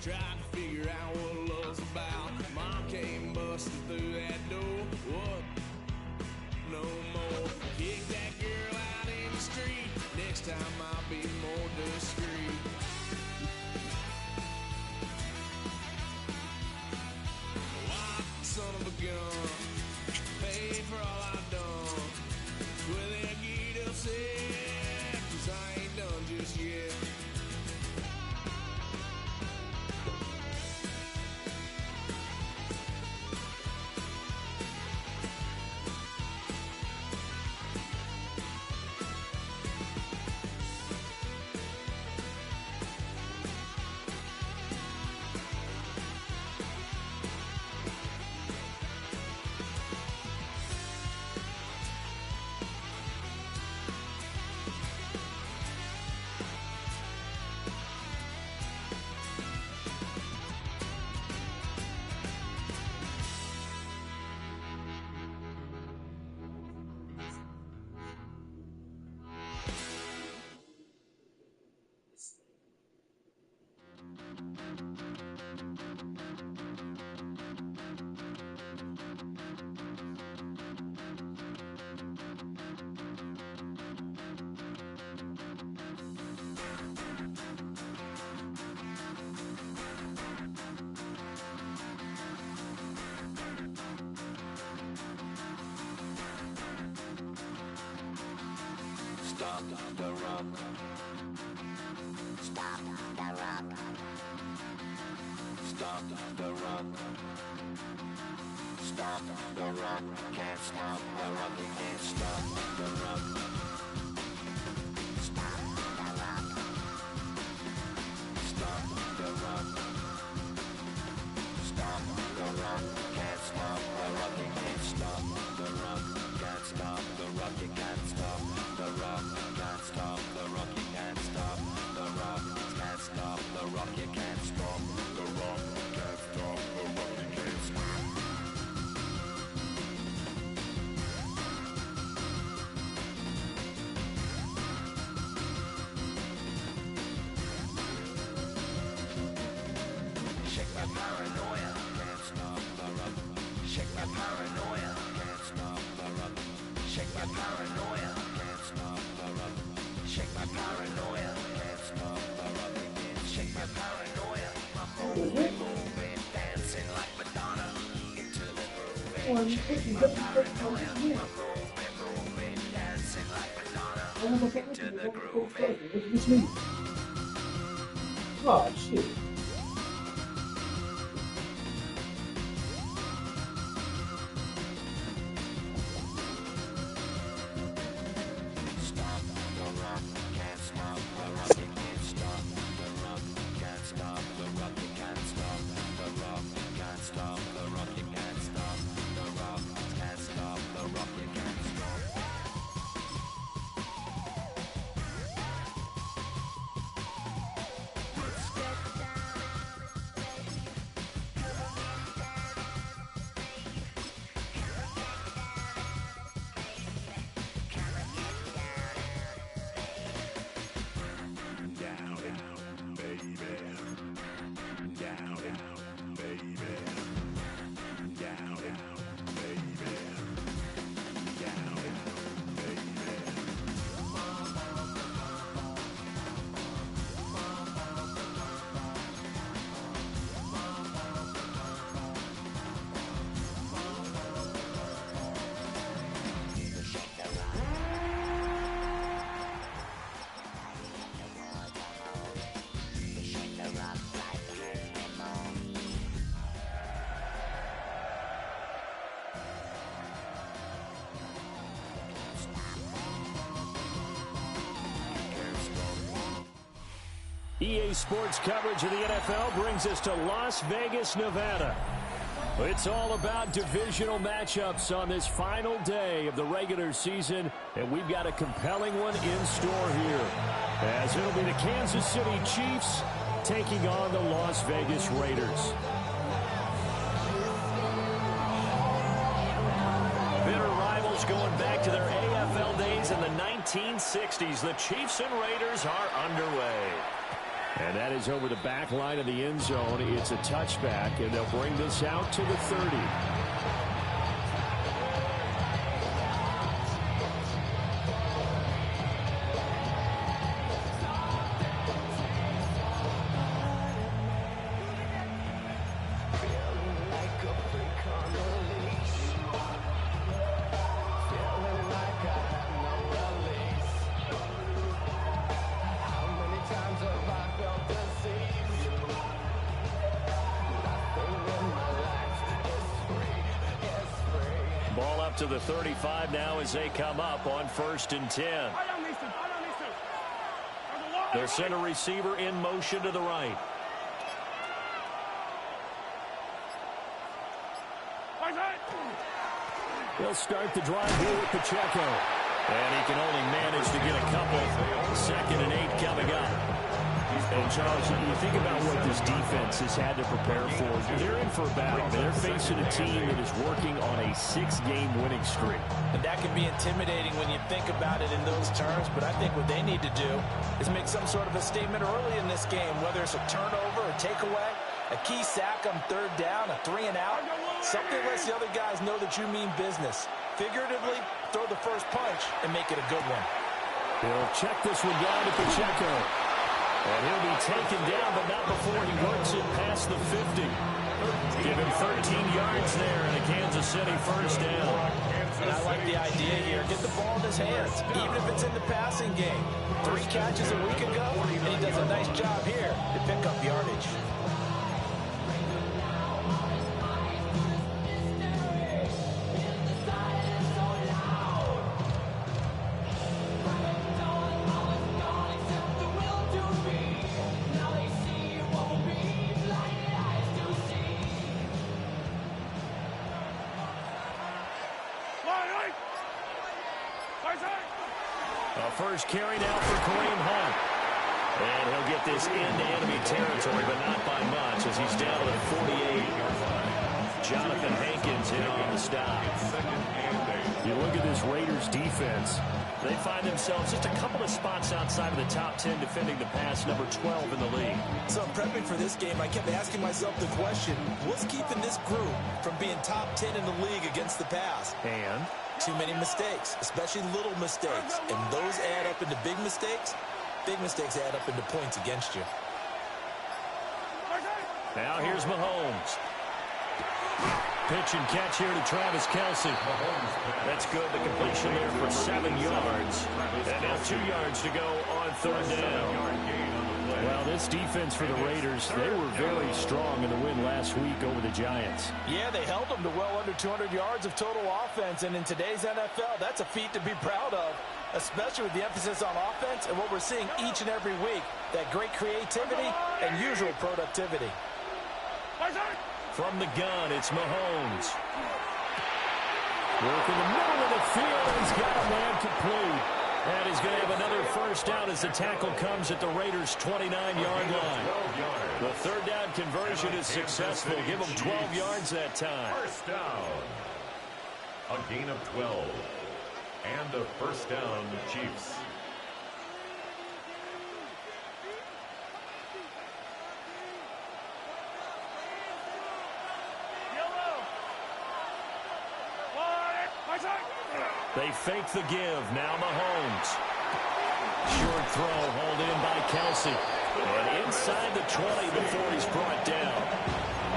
Trying to figure out what love's about. Mom came busting through that door. What? No more. Kick that girl out in the street. Next time I'll be more discreet. Wild son of a gun. Paid for all I've done. Well, they get upset, 'cause I ain't done just yet. Stop the rock. Stop the rock. Stop the rock. Stop the rock. Can't stop the rock. You can't stop the rock. Stop the rock. Stop the rock. Stop the rock. Can't stop the rock. You can't stop the rock. Can't stop the rock. You can't stop the rock. Can't stop the rock. You can't stop the rock. Can't stop the rock. You can't stop the rock. Can't stop the rock. You can't stop. Shake my paranoia. Can't stop the rock. Shake my paranoia. Can't stop the rock. Shake my paranoia. Can't stop the rock. Shake my paranoia. Can't stop the rock. Shake my paranoia. I'm moving, moving, dancing like Madonna into the groove. Shake my paranoia. I'm moving, moving, dancing like Madonna into the groove. Oh, shit. Stop the rock, can't stop the rock, you can't stop the rock, can't stop the rock, you can't stop the rock, can't stop the rock, you can't stop the rock, can't stop the rock, you can't stop. Down, down, baby. Down, down, baby. Down, down, baby. Down, down, baby. EA Sports coverage of the NFL brings us to Las Vegas, Nevada. It's all about divisional matchups on this final day of the regular season, and we've got a compelling one in store here, as it'll be the Kansas City Chiefs taking on the Las Vegas Raiders. Bitter rivals going back to their AFL days in the 1960s. The Chiefs and Raiders are underway. And that is over the back line of the end zone. It's a touchback, and they'll bring this out to the 30. Ball up to the 35 now as they come up on 1st and 10. Their center receiver in motion to the right. He'll start the drive here with Pacheco. And he can only manage to get a couple. 2nd and 8 coming up. And, Charles, you think about what this defense has had to prepare for. They're in for a battle. They're facing a team that is working on a 6-game winning streak. And that can be intimidating when you think about it in those terms. But I think what they need to do is make some sort of a statement early in this game, whether it's a turnover, a takeaway, a key sack on 3rd down, a 3 and out. Something lets the other guys know that you mean business. Figuratively, throw the first punch and make it a good one. He'll check this one down to Pacheco. And he'll be taken down, but not before he works it past the 50. Give him 13 yards there and a Kansas City 1st down. And I like the idea here. Get the ball in his hands, even if it's in the passing game. 3 catches a week ago, and he does a nice job here to pick up yardage. First carry now for Kareem Hunt. And he'll get this into enemy territory, but not by much as he's down at 48. Jonathan Hankins in on the stop. You look at this Raiders defense. They find themselves just a couple of spots outside of the top 10 defending the pass, number 12 in the league. So prepping for this game, I kept asking myself the question, what's keeping this group from being top 10 in the league against the pass? And too many mistakes, especially little mistakes. And those add up into big mistakes. Big mistakes add up into points against you. Now here's Mahomes. Pitch and catch here to Travis Kelce. That's good. The completion there for 7 yards. And now 2 yards to go on 3rd down. Well, this defense for the Raiders, they were very strong in the win last week over the Giants. Yeah, they held them to well under 200 yards of total offense. And in today's NFL, that's a feat to be proud of, especially with the emphasis on offense and what we're seeing each and every week, that great creativity and usual productivity. From the gun, it's Mahomes. Work in the middle of the field. He's got a man complete. And he's going to have another 1st down as the tackle comes at the Raiders' 29-yard line. The 3rd down conversion is successful. Give him 12 yards that time. 1st down. A gain of 12. And a 1st down, the Chiefs. They fake the give. Now Mahomes. Short throw hauled in by Kelce. And inside the 20 before he's brought down.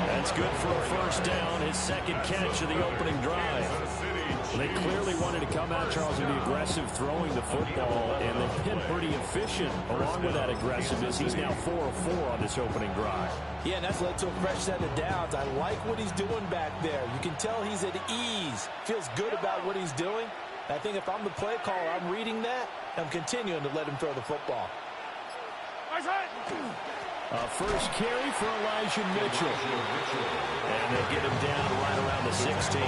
That's good for a 1st down. His 2nd catch of the opening drive. They clearly wanted to come out, Charles, and be aggressive throwing the football. And they've been pretty efficient along with that aggressiveness. He's now 4 of 4 on this opening drive. Yeah, and that's led to a fresh set of downs. I like what he's doing back there. You can tell he's at ease. Feels good about what he's doing. I think if I'm the play caller, I'm reading that. I'm continuing to let him throw the football. A first carry for Elijah Mitchell. And they get him down right around the 16.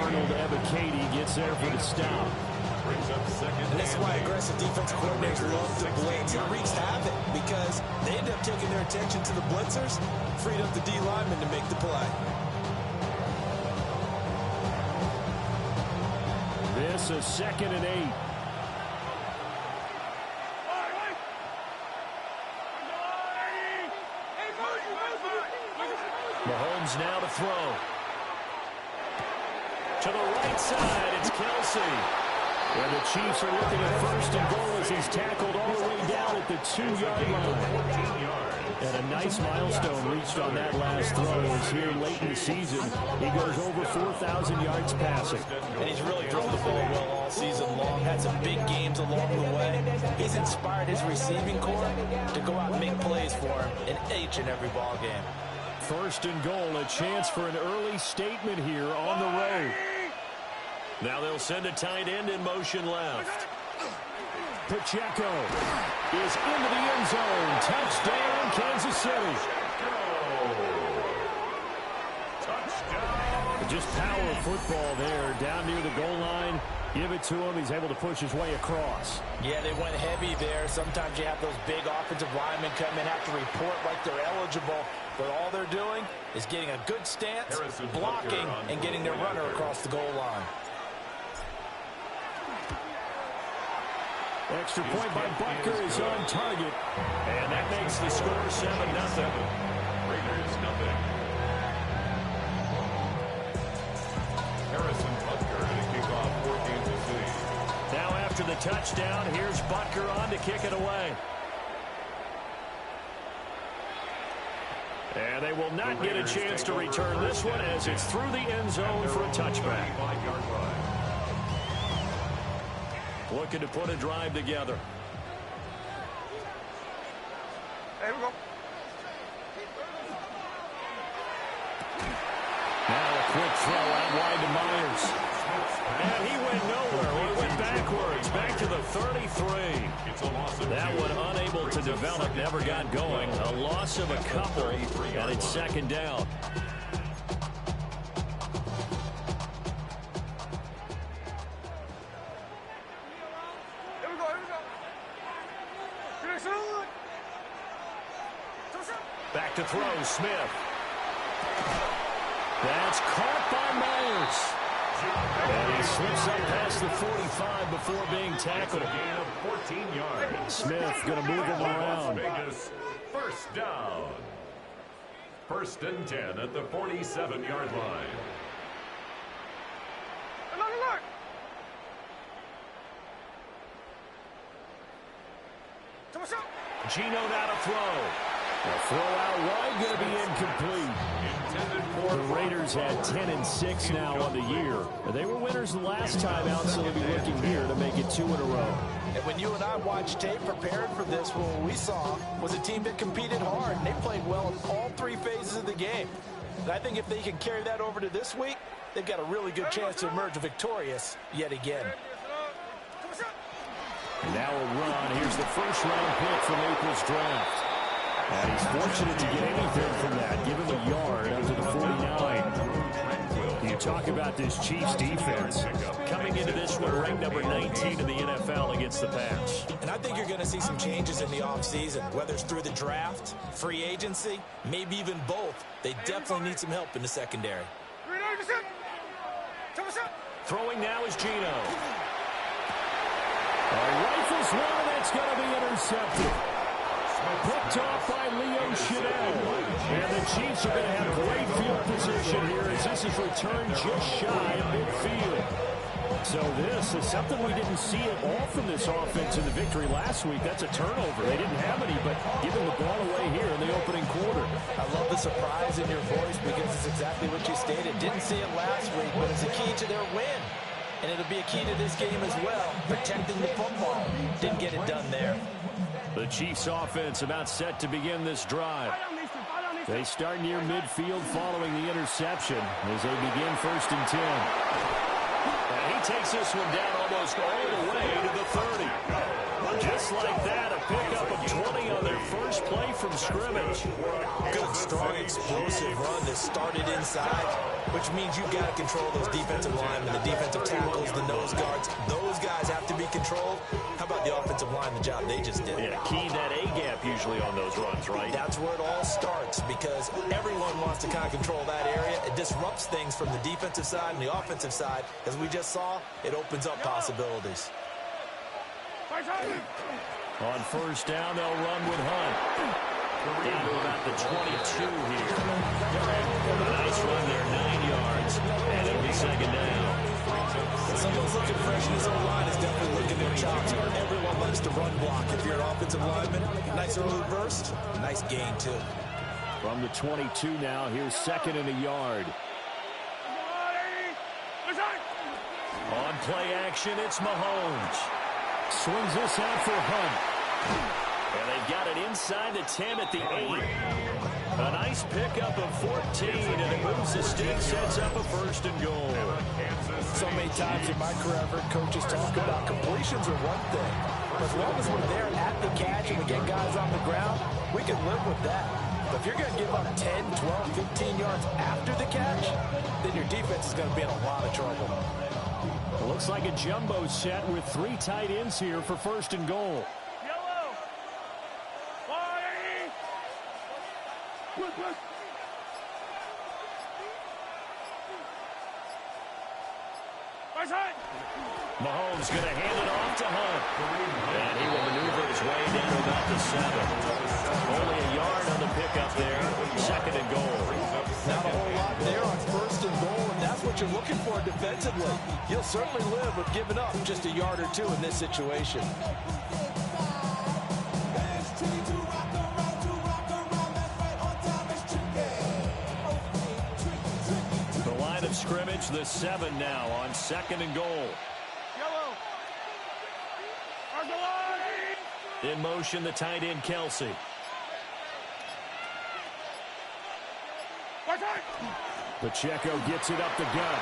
Arnold Ebiketie gets there for the stop. And this is why aggressive defense coordinators love to blitz. It wreaks havoc because they end up taking their attention to the blitzers, freed up the D lineman to make the play. This is 2nd and 8. Rogers now to throw. To the right side, it's Kelsey. And the Chiefs are looking at first and goal as he's tackled all the way down at the 2-yard line. And a nice milestone reached on that last throw as here late in the season, he goes over 4,000 yards passing. And he's really thrown the ball well all season long, had some big games along the way. He's inspired his receiving corps to go out and make plays for him in each and every ball game. First and goal, a chance for an early statement here on the road. Now they'll send a tight end in motion left. Pacheco is into the end zone. Touchdown, Kansas City. Touchdown. Just power football there down near the goal line. Give it to him. He's able to push his way across. Yeah, they went heavy there. Sometimes you have those big offensive linemen come in, have to report like they're eligible. But all they're doing is getting a good stance, blocking, and getting their runner across the goal line. Extra point by Butker is on target. And that makes the score 7-0. Raiders nothing. Harrison Butker to kick off 14 to 6. Now after the touchdown, here's Butker on to kick it away. And they will not get a chance to return this one as it's through the end zone for a touchback. Looking to put a drive together. There we go. Now a quick throw out wide to Myers. And he went nowhere. He went backwards, back to the 33. That one unable to develop, never got going. A loss of a couple, and it's second down. Back to throw, Smith. That's caught by Myers. And he slips up past the 45 before being tackled. A gain of 14 yards. Smith going to move him around. Vegas, first down. First and 10 at the 47-yard line. Gino now to throw. The throw out wide going to be incomplete. The Raiders had 10-6 now on the year. They were winners the last time out, so they'll be looking here to make it 2 in a row. And when you and I watched tape prepared for this, what we saw was a team that competed hard, and they played well in all 3 phases of the game. And I think if they can carry that over to this week, they've got a really good chance to emerge victorious yet again. And now a run. Here's the first-round pick from April's draft. And he's fortunate to get anything from that. Give him a yard up to the 49. You talk about this Chiefs defense. Coming into this one, ranked number 19 in the NFL against the pass. And I think you're going to see some changes in the offseason, whether it's through the draft, free agency, maybe even both. They definitely need some help in the secondary. Throwing now is Gino. Rifles one, that's going to be intercepted. Picked off by Leo Chanel. And the Chiefs are going to have great field position here as this is returned just shy of midfield. So this is something we didn't see at all from this offense in the victory last week. That's a turnover. They didn't have any, but giving the ball away here in the opening quarter. I love the surprise in your voice because it's exactly what you stated. Didn't see it last week, but it's a key to their win. And it'll be a key to this game as well, protecting the football. Didn't get it done there. The Chiefs offense about set to begin this drive. They start near midfield following the interception as they begin 1st and 10. And he takes this one down almost all the way to the 30. Just like that, a pickup of 20 on their first play from scrimmage. Good, strong, explosive run that started inside, which means you've got to control those defensive linemen, the defensive tackles, the nose guards. Those guys have to be controlled. How about the offensive line, the job they just did? Yeah, key that A-gap usually on those runs, right? That's where it all starts because everyone wants to kind of control that area. It disrupts things from the defensive side and the offensive side. As we just saw, it opens up possibilities. On 1st down, they'll run with Hunt. Down to about the 22 here. A nice run there, 9 yards. And it'll be second down. Someone's looking fresh in his own line is definitely looking their chops. Everyone likes to run block. If you're an offensive lineman, nice early burst, nice gain too. From the 22 now, here's second and a yard. On play action, it's Mahomes. Swings this out for Hunt. And they've got it inside the 10 at the 8. A nice pickup of 14, and it moves the stick, sets up a first and goal. So many times in my career, I've heard coaches talk about completions are one thing. But as long as we're there at the catch and we get guys on the ground, we can live with that. But if you're going to give up 10, 12, 15 yards after the catch, then your defense is going to be in a lot of trouble. It looks like a jumbo set with 3 tight ends here for first and goal. Mahomes going to hand it off to Hunt. And he will maneuver his way down to about the 7. Only a yard on the pickup there. Second and goal. Not a whole lot there on first and goal, and that's what you're looking for defensively. You'll certainly live with giving up just a yard or two in this situation. The line of scrimmage, the 7 now on second and goal. In motion, the tight end, Kelsey. Pacheco gets it up the gut.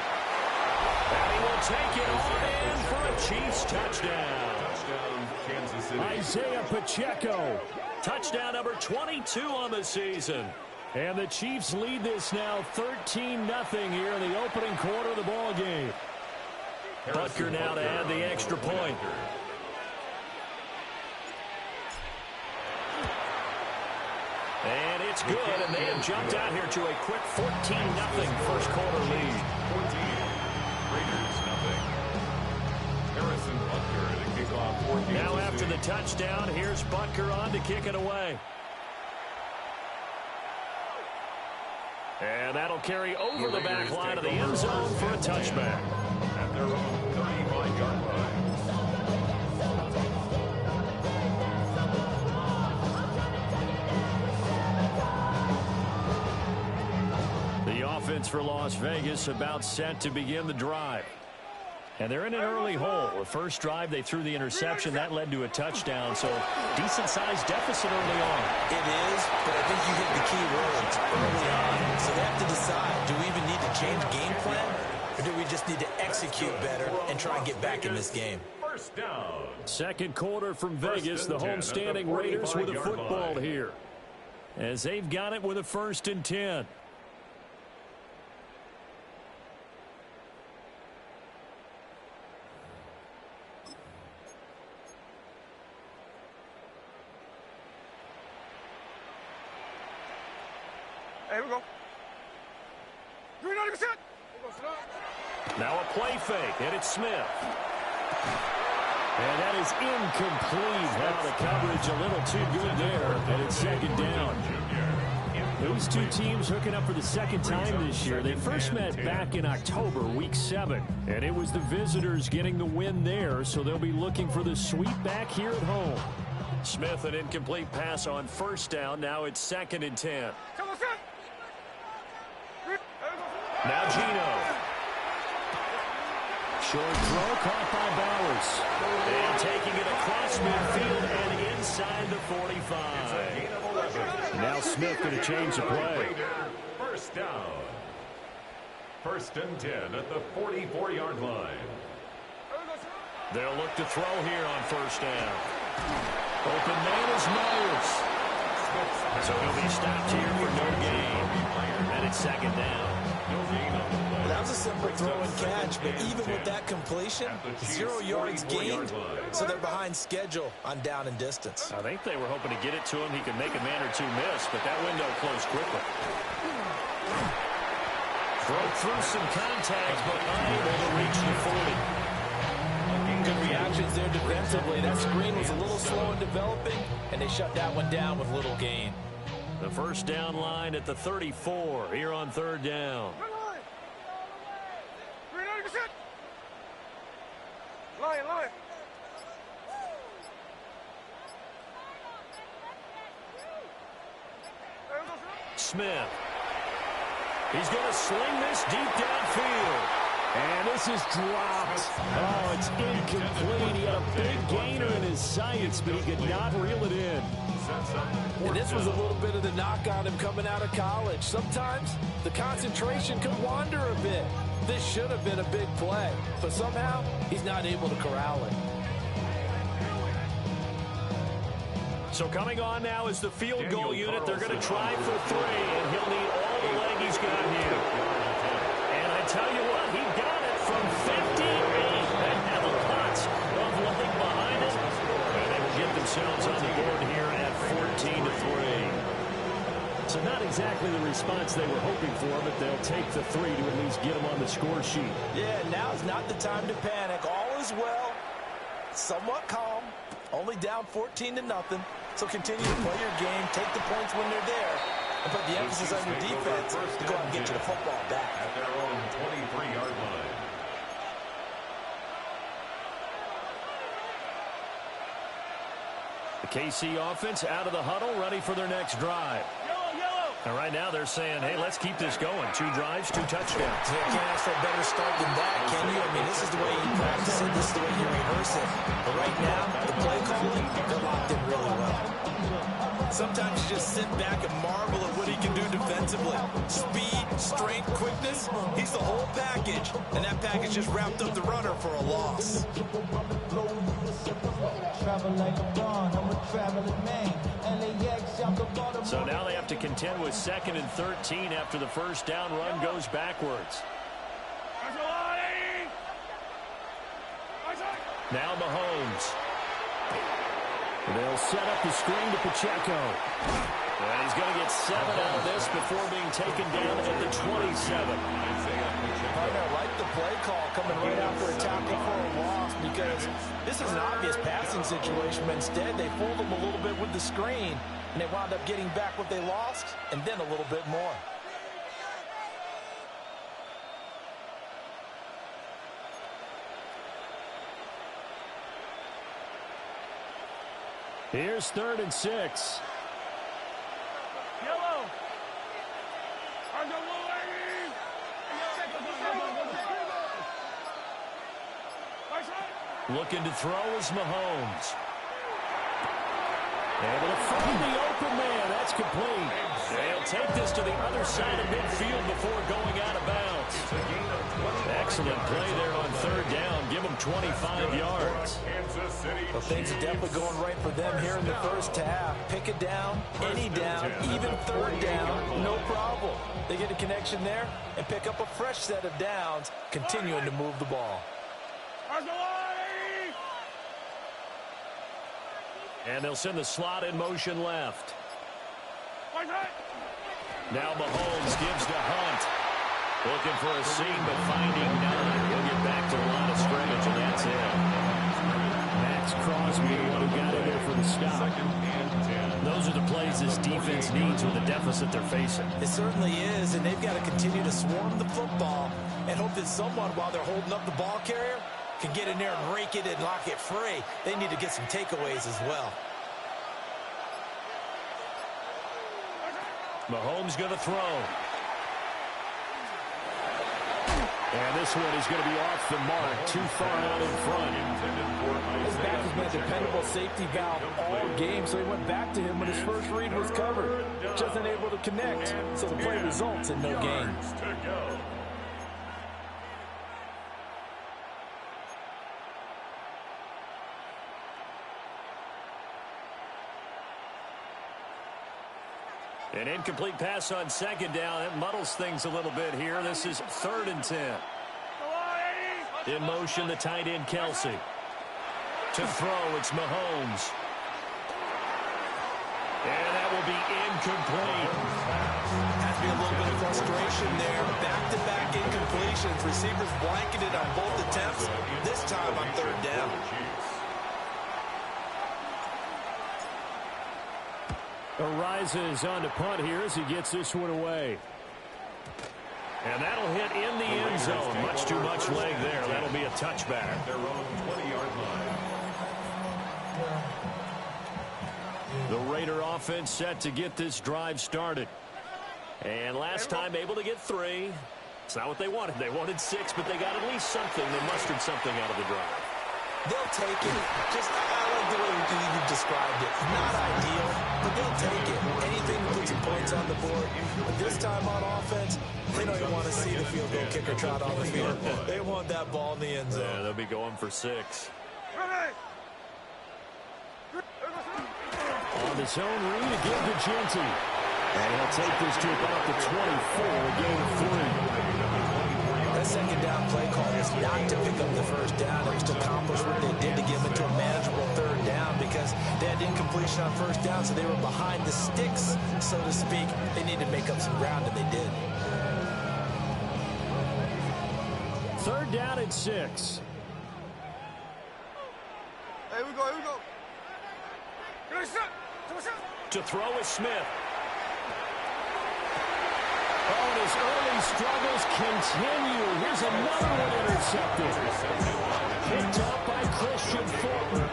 And he will take it on in for a Chiefs touchdown. Touchdown, Kansas City. Isaiah Pacheco. Touchdown number 22 on the season. And the Chiefs lead this now 13-0 here in the opening quarter of the ball game. Butker now to add the extra point. And it's good, and they have jumped out here to a quick 14-0 first quarter lead. 14, Raiders nothing. Harrison Butker to kick off for Kansas Now after City. the touchdown, here's Butker on to kick it away. And that'll carry over the back line of the end zone for a touchback. At their own 35-yard line. The offense for Las Vegas about set to begin the drive. And they're in an early hole. The first drive, they threw the interception. That led to a touchdown, so decent-sized deficit early on. It is, but I think you hit the key words early on. So they have to decide, do we even need to change game plan, or do we just need to execute better and try and get back in this game? First down. Second quarter from Vegas, the homestanding Raiders with a football here. As they've got it with a 1st and 10. Here we go. 390%. Now a play fake, and it's Smith. And that is incomplete. Now the coverage a little too good there, and it's second down. Those two teams hooking up for the second time this year. They first met back in October, week 7. And it was the visitors getting the win there, so they'll be looking for the sweep back here at home. Smith, an incomplete pass on first down. Now it's 2nd and 10. Now Gino. Short throw caught by Bowers. And taking it across midfield and inside the 45. Now Smith going to change the play. First down. 1st and 10 at the 44-yard line. They'll look to throw here on first down. Open man is Myers. So he'll be stopped here for no gain. And it's 2nd down. That was a simple throw and catch, but even with that completion, 0 yards gained, so they're behind schedule on down and distance. I think they were hoping to get it to him. He could make a man or two miss, but that window closed quickly. Broke through some contacts, but unable to reach the 40. Good reactions there defensively. That screen was a little slow in developing, and they shut that one down with little gain. The first down line at the 34 here on third down. 390%. Line. Smith. He's going to sling this deep downfield. And this is dropped. Oh, it's incomplete. He had a big gainer in his sights, but he could not reel it in. And this was a little bit of the knock on him coming out of college. Sometimes the concentration could wander a bit. This should have been a big play, but somehow he's not able to corral it. So coming on now is the field goal unit. They're going to try for 3, and he'll need all the leg he's got here. And I tell you what, he got it from 58. They have a lot of leg behind it. And they will get themselves on the board here at 14-3. So not exactly the response they were hoping for, but they'll take the 3 to at least get them on the score sheet. Yeah, now's not the time to panic. All is well. Somewhat calm. Only down 14-0. So continue to play your game, take the points when they're there, and put the emphasis on your defense to go out and get you the football back. At their own 23-yard line. The KC offense out of the huddle, ready for their next drive. And right now they're saying, hey, let's keep this going. 2 drives, 2 touchdowns. Yeah, can't ask for a better start than that, can you? I mean, this is the way you practice it. This is the way you rehearse it. But right now, the play calling, they're locked in really well. Sometimes you just sit back and marvel at what he can do defensively. Speed, strength, quickness, he's the whole package. And that package just wrapped up the runner for a loss. So now they have to contend with 2nd and 13 after the first down run goes backwards. Now Mahomes. They'll set up the screen to Pacheco. And he's going to get 7 out of this before being taken down at the 27. I like the play call coming right after a tackle for a loss, because this is an obvious passing situation, but instead they fooled them a little bit with the screen, and they wound up getting back what they lost and then a little bit more. Here's 3rd and 6. Looking to throw is Mahomes. Able to find the open man. That's complete. They'll take this to the other side of midfield before going out of bounds. Excellent play there on 3rd down. Give them 25 yards. Well, things are definitely going right for them here in the first half. Pick it down, any down, even 3rd down, no problem. They get a connection there and pick up a fresh set of downs, continuing to move the ball. And they'll send the slot in motion left. Now Mahomes gives to Hunt. Looking for a seam, but finding none. He'll get back to the line of scrimmage, and that's it. Max Crosby, the one who got in there for the stop. Those are the plays this defense needs with the deficit they're facing. It certainly is, and they've got to continue to swarm the football and hope that someone, while they're holding up the ball carrier, can get in there and rake it and lock it free. They need to get some takeaways as well. Mahomes going to throw. And this one is going to be off the mark, too far out in front. His back has been a dependable safety valve all game, so he went back to him when his first read was covered. Just unable to connect, so the play results in no gain. An incomplete pass on 2nd down. It muddles things a little bit here. This is 3rd and 10. In motion, the tight end, Kelsey. To throw, it's Mahomes. And that will be incomplete. Has to be a little bit of frustration there. Back-to-back incompletions. Receivers blanketed on both attempts. This time on 3rd down. Arises on to punt here as he gets this one away. And that'll hit in the end zone. Much too much leg there. That'll be a touchback. Their own 20-yard line. The Raider offense set to get this drive started. And last time able to get 3. It's not what they wanted. They wanted 6, but they got at least something. They mustered something out of the drive. They'll take it. Just, I like the way you described it. Not ideal, but they'll take it. Anything to put some points on the board. But this time on offense, they don't even want to see the field goal kicker trot on the field. They want that ball in the end zone. Yeah, they'll be going for 6. On the zone read again to Genty. And he'll take this to about the 24, a gain of 3. That second down play call was not to pick up the first down. It was to accomplish what they did to get them into a manageable third down because they had incompletion on first down, so they were behind the sticks, so to speak. They needed to make up some ground, and they did. Third down and 6. Here we go, here we go. To throw is Smith. Oh, and his early struggles continue. Here's another one intercepted. Picked up by Christian Fulton.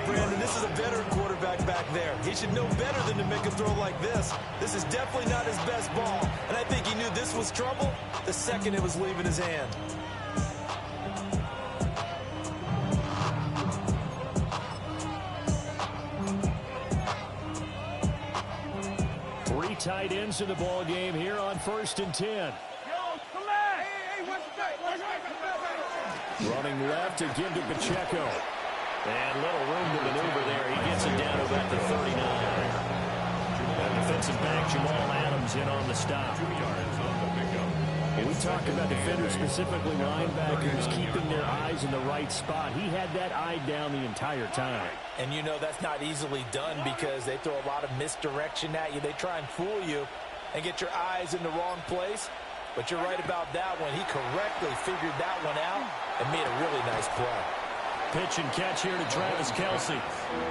Brandon, this is a veteran quarterback back there. He should know better than to make a throw like this. This is definitely not his best ball. And I think he knew this was trouble the second it was leaving his hand. Tight ends in the ball game here on 1st and 10. Running left to give to Pacheco. And little room to maneuver there. He gets it down to about the 39. And defensive back Jamal Adams in on the stop. 2 yards on the pickup. We talked about defenders, specifically linebackers, keeping their eyes in the right spot. He had that eye down the entire time. And you know that's not easily done because they throw a lot of misdirection at you. They try and fool you and get your eyes in the wrong place. But you're right about that one. He correctly figured that one out and made a really nice play. Pitch and catch here to Travis Kelce.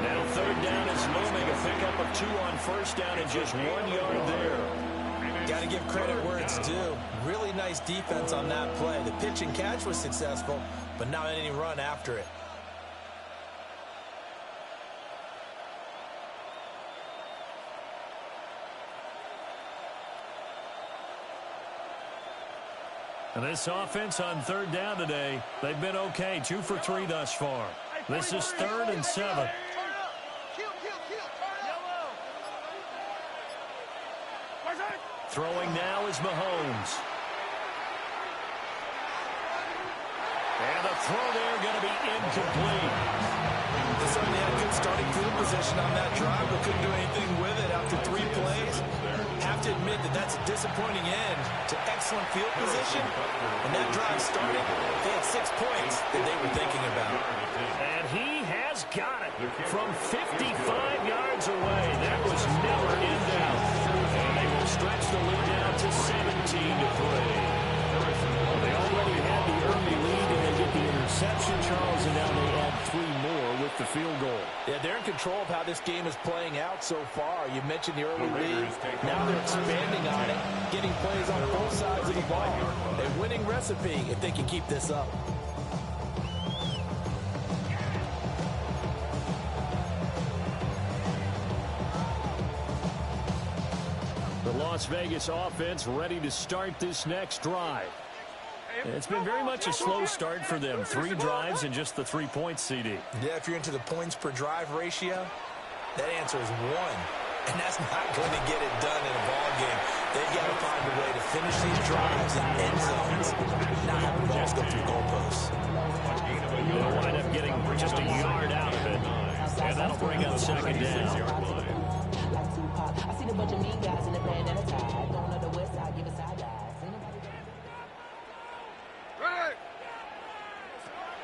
Now third down as Loming, a pickup of 2 on first down and just 1 yard there. Got to give credit where it's due. Really nice defense on that play. The pitch and catch was successful, but not any run after it. And this offense on third down today, they've been okay. 2 for 3 thus far. This is 3rd and 7. Throwing now is Mahomes. And the throw there going to be incomplete. They certainly had a good starting field position on that drive, but couldn't do anything with it after 3 plays. Have to admit that that's a disappointing end to excellent field position. When that drive started, they had 6 points that they were thinking about. And he has got it from 55 yards away. That was never in doubt. And they will stretch the lead out to 17-3. They already had the early lead, and they get the interception, Charles, and now they add 3 more with the field goal. Yeah, they're in control of how this game is playing out so far. You mentioned the early lead. Now they're expanding on it, getting plays on both sides of the ball. A winning recipe if they can keep this up. The Las Vegas offense ready to start this next drive. It's been very much a slow start for them. 3 drives and just the 3 points, CD. Yeah, if you're into the points per drive ratio, that answer is 1. And that's not going to get it done in a ball game. They've got to find a way to finish these drives in end zones, not have the balls go through goalposts. They'll wind up getting just a yard out of it. And that'll bring up 2nd down. I seen a bunch of mean guys in the band and a tie. Going to the west side, give a side eye.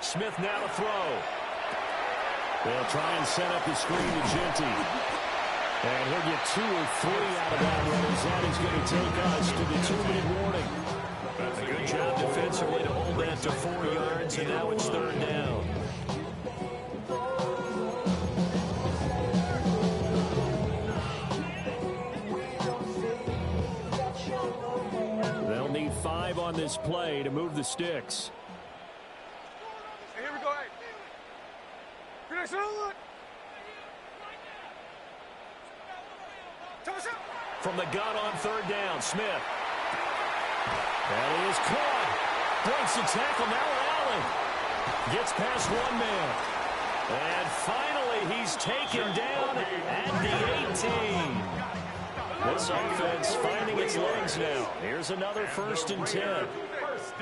Smith now to throw. They'll try and set up the screen to Genty. And he'll get 2 or 3 out of that one as that is going to take us to the 2-minute warning. A good job defensively to hold that to 4 yards, and now it's 3rd down. this play to move the sticks. Hey, here we go. Hey. From the gun on third down, Smith. That is caught. Breaks the tackle. Now Allen gets past one man. And finally, he's taken down at the 18. This offense finding its legs now. Here's another 1st and 10.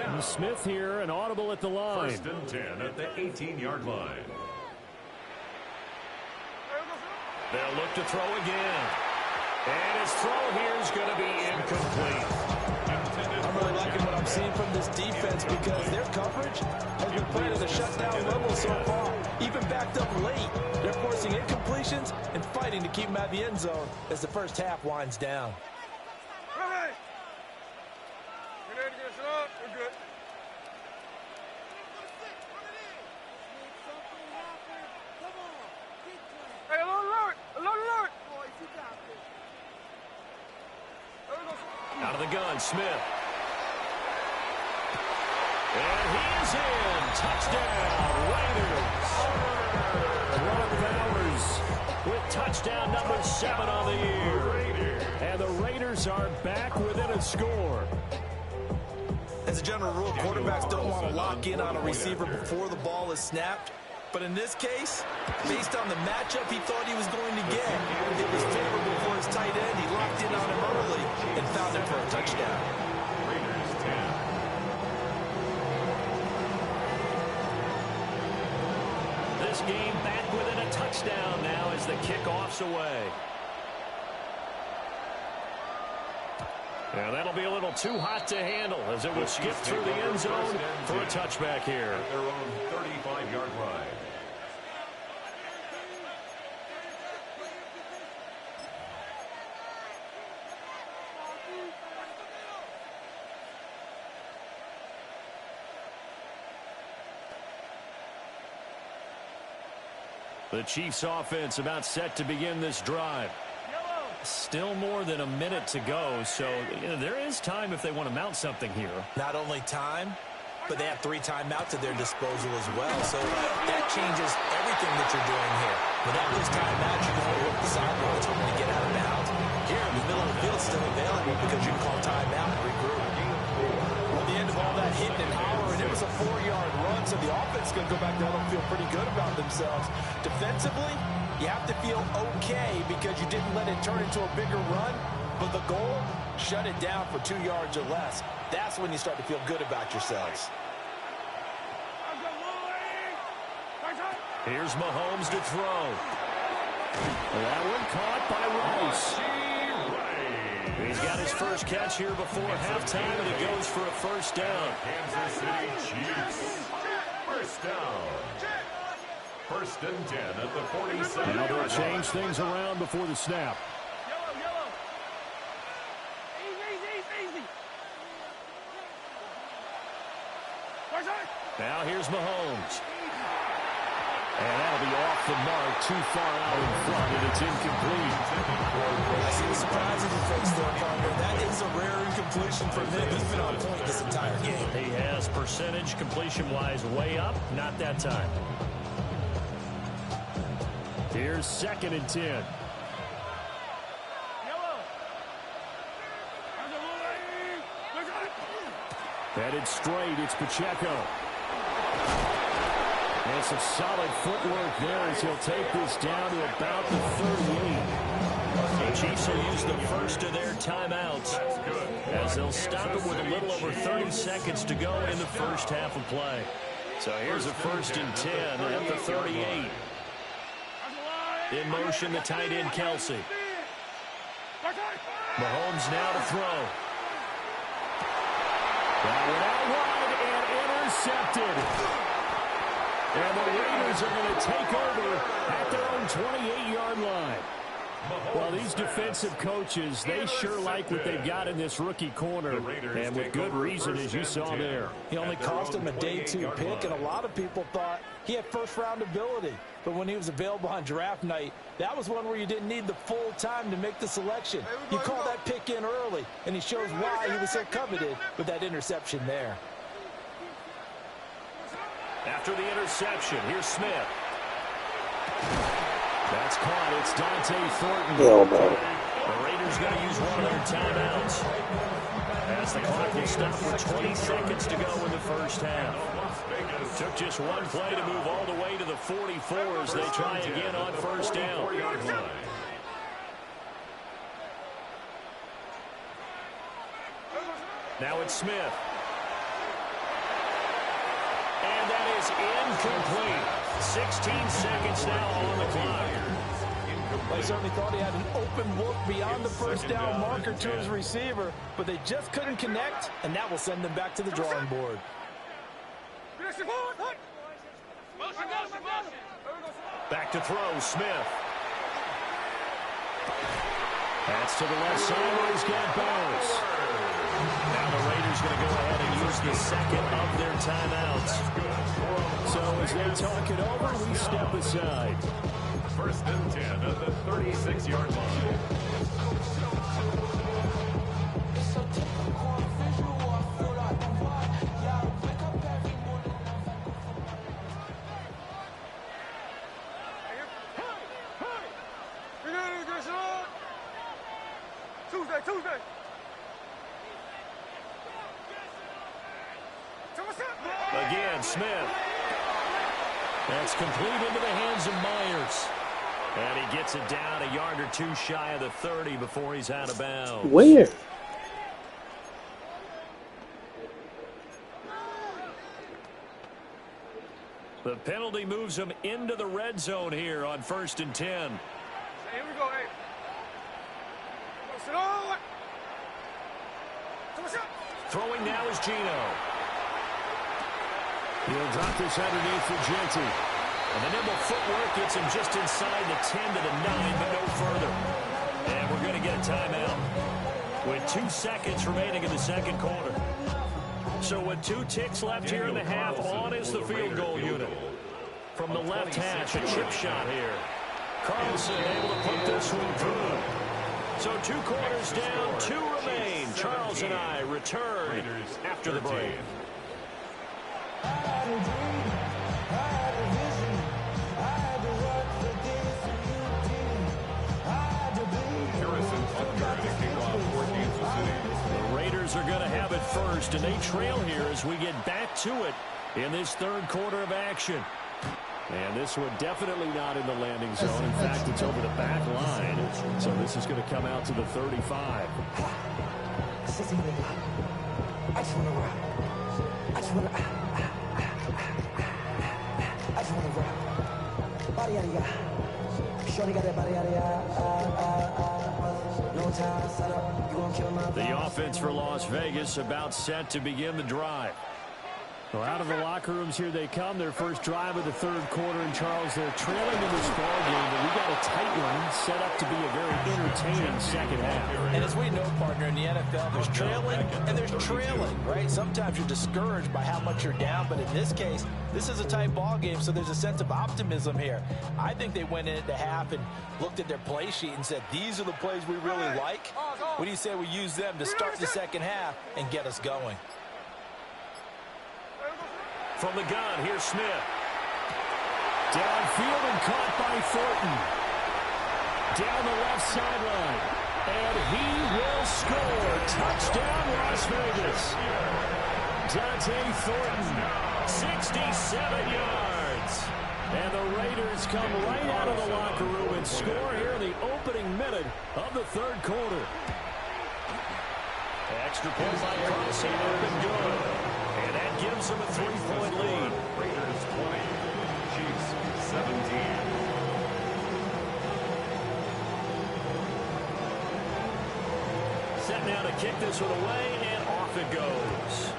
And Smith here, an audible at the line. 1st and 10 at the 18-yard line. They'll look to throw again. And his throw here is going to be incomplete. I'm really liking what I'm seeing from this defense because their coverage has been playing at a shutdown level so far. Even backed up late, they're forcing incompletions and fighting to keep them out of the end zone as the first half winds down. Hey. We're ready to get up. We're good. Hey, alert, alert! Alert, alert! Out of the gun, Smith. And he is in. Touchdown, Raiders. Brock Bowers with touchdown number 7 on the year. And the Raiders are back within a score. As a general rule, quarterbacks don't want to lock in on a receiver before the ball is snapped. But in this case, based on the matchup he thought he was going to get, it was favorable for his tight end. He locked in on him early and found him for a touchdown. Raiders 10. This game back within a touchdown now as the kickoff's away. Now that'll be a little too hot to handle as it will skip through the end zone for a touchback here. At their own 35-yard line. The Chiefs offense about set to begin this drive. Still more than a minute to go, so there is time if they want to mount something here. Not only time, but they have 3 timeouts at their disposal as well. So that changes everything that you're doing here. Without those timeouts, you can only work the sidelines hoping to get out of bounds. Here, the middle of the field is still available because you can call timeout and regroup. Well, the end of all that hitting and hollering, it was a 4-yard run, so the offense is going to go back down and feel pretty good about themselves. Defensively, you have to feel okay because you didn't let it turn into a bigger run, but the goal, shut it down for 2 yards or less. That's when you start to feel good about yourselves. Here's Mahomes to throw. That one caught by Rice. He's got his first catch here before halftime, and it goes for a first down. Kansas City Chiefs. First down. 1st and 10 at the 47. Now they'll change things around before the snap. Yellow. Easy. Now here's Mahomes. And that'll be off the mark, too far out in front, and it's incomplete. I see the surprise in your face there, partner. That is a rare incompletion from him. He's been on point this entire game. He has percentage completion-wise way up, not that time. Here's 2nd and 10. Headed straight, it's Pacheco. And some solid footwork there as he'll take this down to about the 38. The Chiefs will use the first of their timeouts as they'll stop it with a little over 30 seconds to go in the first half of play. So here's a 1st and 10 at the 38. In motion, the tight end, Kelsey. Mahomes now to throw. That one out wide and intercepted. And the Raiders are going to take over at their own 28-yard line. Well, these defensive coaches, they sure like what they've got in this rookie corner, and with good reason, as you saw there. He only cost him a day 2 pick, and a lot of people thought he had first-round ability. But when he was available on draft night, that was one where you didn't need the full time to make the selection. You call that pick in early, and he shows why he was so coveted with that interception there. After the interception, here's Smith. That's caught. It's Dante Thornton. Hell no. The Raiders going to use one of their timeouts, as the clock will stop with 20 seconds to go in the first half. Took just one play to move all the way to the 44 as they try again on first down. Now it's Smith. And that is incomplete. 16 seconds now on the clock. They certainly thought he had an open look beyond the first down marker to his receiver, but they just couldn't connect, and that will send them back to the drawing board. Back to throw, Smith. That's to the left side where he's got Bowers. Now the Raiders going to go ahead and use the second of their timeouts. So as they talk it over, we step aside. First and 10 at the 36-yard line. Tuesday. Again, Smith. That's complete into the hands of Myers. And he gets it down a yard or two shy of the 30 before he's out of bounds. Where? The penalty moves him into the red zone here on 1st and 10. Here we go, hey. Sit on. Throwing now is Gino. He'll drop this underneath for Genty. And the nimble footwork gets him just inside the 10 to the 9, but no further. And we're going to get a timeout with 2 seconds remaining in the second quarter. So with 2 ticks left here in the half, on is the field goal unit. From the left hash, a chip shot here. Carlson able to put this one through. So 2 quarters down, 2 remain. Charles and I return after the break. The Raiders are going to have it first, and they trail here as we get back to it in this third quarter of action. And this one definitely not in the landing zone. In fact, it's over the back line. So this is going to come out to the 35. I just want to rock. I just want to rock. Body out of ya. Shorty got that body out of ya. No time, set up. You won't kill my vibe. The offense for Las Vegas about set to begin the drive. Well, out of the locker rooms here they come. Their first drive of the third quarter. And Charles, they're trailing in this ball game, but we got a tight one set up to be a very entertaining second half. And as we know, partner, in the NFL, there's trailing and there's trailing, right? Sometimes you're discouraged by how much you're down, but in this case, this is a tight ball game, so there's a sense of optimism here. I think they went into half and looked at their play sheet and said, these are the plays we really like. What do you say we use them to start the second half and get us going? From the gun, here's Smith. Downfield and caught by Thornton. Down the left sideline. And he will score. Touchdown, Las Vegas. Dante Thornton, 67 yards. And the Raiders come right out of the locker room and score here in the opening minute of the third quarter. Extra point by Carlson, up and good. And that gives them a 3-point lead. Raiders 20, Chiefs 17. Set now to kick this one away, and off it goes.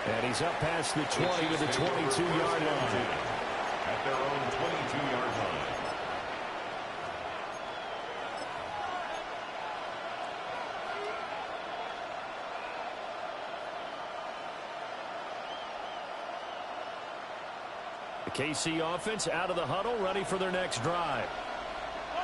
And he's up past the 20 to the 22-yard line. At their own 22-yard line. The KC offense out of the huddle, ready for their next drive.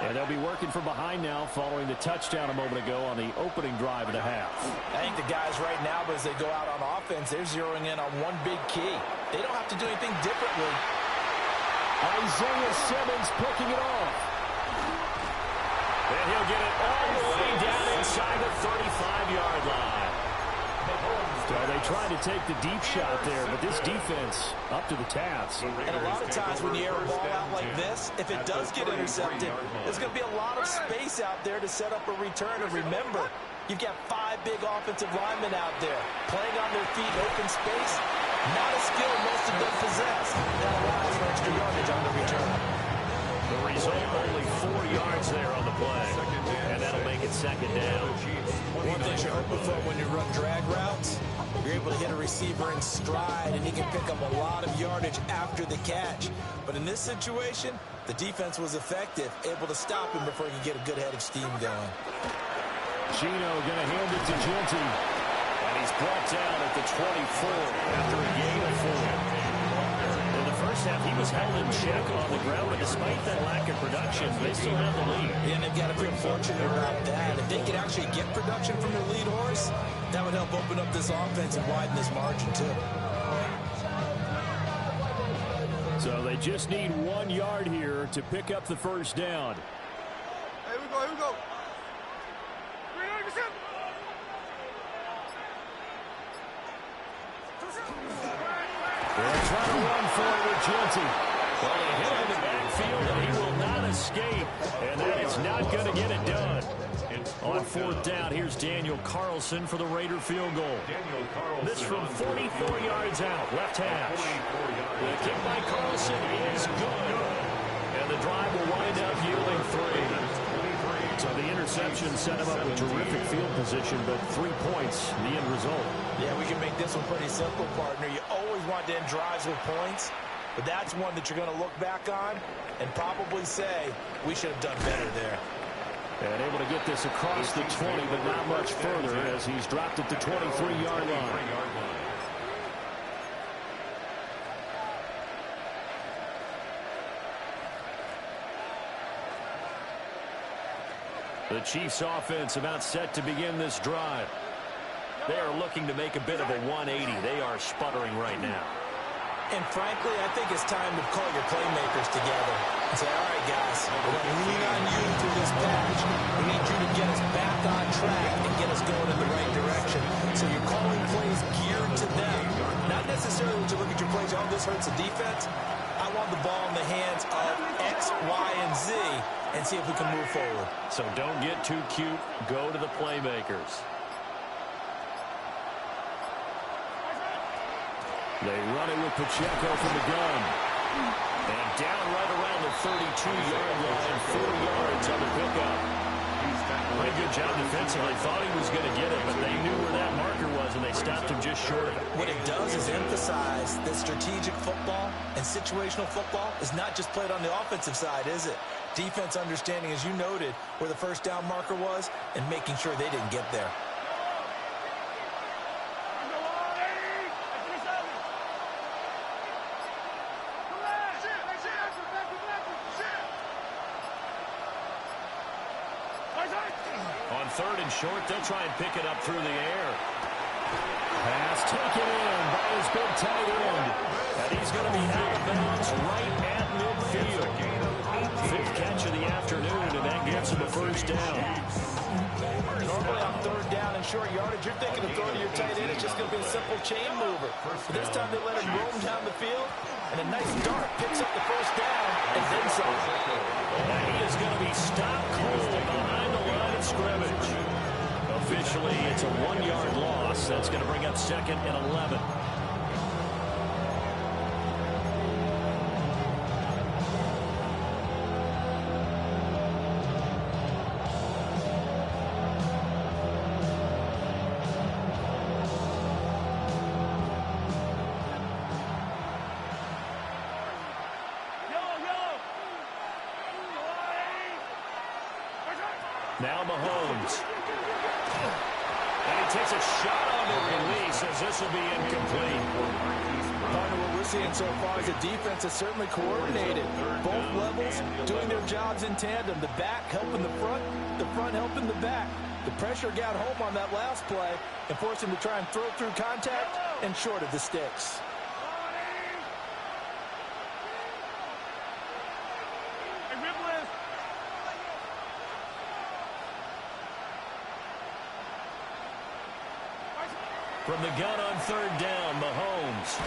And they'll be working from behind now following the touchdown a moment ago on the opening drive of the half. I think the guys right now, as they go out on offense, they're zeroing in on one big key. They don't have to do anything differently. Isaiah Simmons picking it off. And he'll get it all the way down inside the 35-yard line. So they tried to take the deep shot there, but this defense up to the task. And a lot of times when you air a ball out like this, if it does get intercepted, there's going to be a lot of space out there to set up a return. And remember, you've got 5 big offensive linemen out there playing on their feet in open space. Not a skill most of them possess. That allows for extra yardage on the return. The result, only 4 yards there on the play. And that'll make it second down. One thing you're hoping for when you run drag routes, you're able to hit a receiver in stride, and he can pick up a lot of yardage after the catch. But in this situation, the defense was effective, able to stop him before he could get a good head of steam going. Gino going to hand it to Genty. And he's brought down at the 24 after a gain of 4. In the first half, he was held in check on the ground, but despite that lack of production, they still have the lead. And they've got to feel fortunate about that. If they could actually get production from their lead horse, that would help open up this offense and widen this margin, too. So they just need 1 yard here to pick up the first down. Here we go, here we go. They're trying to run forward, Genty. Well, they hit him in the backfield, and he will not escape. And that is not going to get it done. On 4th down, here's Daniel Carlson for the Raider field goal. This from 44 yards out, left hash. The kick by Carlson is good. And the drive will wind up yielding 3. So the interception set him up with terrific field position, but 3 points, the end result. Yeah, we can make this one pretty simple, partner. You always want to end drives with points, but that's one that you're going to look back on and probably say, we should have done better there. And able to get this across the 20, but not much further as he's dropped at the 23-yard line. The Chiefs offense about set to begin this drive. They are looking to make a bit of a 180. They are sputtering right now. And frankly, I think it's time to call your playmakers together and say, all right, guys, we're going to lean on you through this patch. We need you to get us back on track and get us going in the right direction. So you're calling plays geared to them. Not necessarily when you look at your plays, oh, this hurts the defense. I want the ball in the hands of X, Y, and Z and see if we can move forward. So don't get too cute. Go to the playmakers. They run it with Pacheco from the gun. And down right around the 32-yard line, 4 yards on the pickup. Pretty good job defensively. Thought he was going to get it, but they knew where that marker was, and they stopped him just short of it. What it does is emphasize that strategic football and situational football is not just played on the offensive side, is it? Defense understanding, as you noted, where the first down marker was and making sure they didn't get there. On 3rd and short, they'll try and pick it up through the air. Pass taken in by his big tight end. And he's going to be out of bounds right at midfield. 5th catch of the afternoon, and that gets him a first down. Normally on 3rd down and short yardage, you're thinking of throwing to your tight end. It's just going to be a simple chain mover. But this time they let him roam down the field, and a nice dart picks up the first down and then some. And he is going to be stopped cold behind the line of scrimmage. Officially, it's a 1-yard loss. That's going to bring up 2nd and 11. Now Mahomes. And he takes a shot on the release as this will be incomplete. Part of what we're seeing so far is the defense is certainly coordinated. Both levels doing their jobs in tandem. The back helping the front helping the back. The pressure got home on that last play and forced him to try and throw through contact and short of the sticks. From the gun on third down, Mahomes.